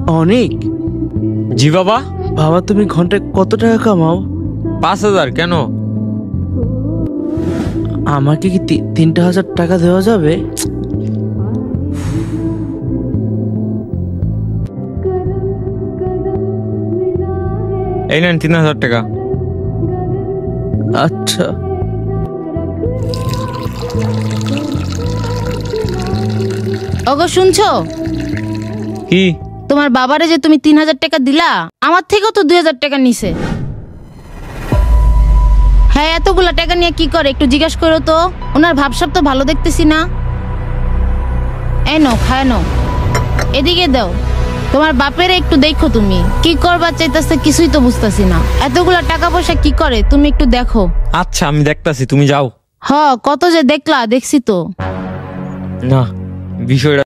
অনেক? জি বাবা। বাবা তুমি ঘন্টায় কত টাকা কামাও? 5,000। কেন? আমাকে কি 3,000 টাকা দেওয়া যাবে? এই নেন 3,000 টাকা। আচ্ছা। ওগো শুনছো? কি? তোমার বাবারে যে তুমি 3,000 টাকা দিলা, আমার থেকেও তো 2,000 টাকা নিছে। হ্যাঁ, এতগুলা টাকা নিয়ে কি করে একটু জিজ্ঞাসা করো তো। ওনার ভাবসাব তো ভালো দেখতেছি না। এই নাও, খায় নাও। এদিকে দাও। তোমার বাপের একটু দেখো, তুমি কি করবা চাইতেছে কিছুই তো বুঝতেছি না। এতগুলা টাকা পয়সা কি করে তুমি একটু দেখো। আচ্ছা আমি দেখতাছি, তুমি যাও। কত যে দেখলা, দেখছি তো। না, বিষয়টা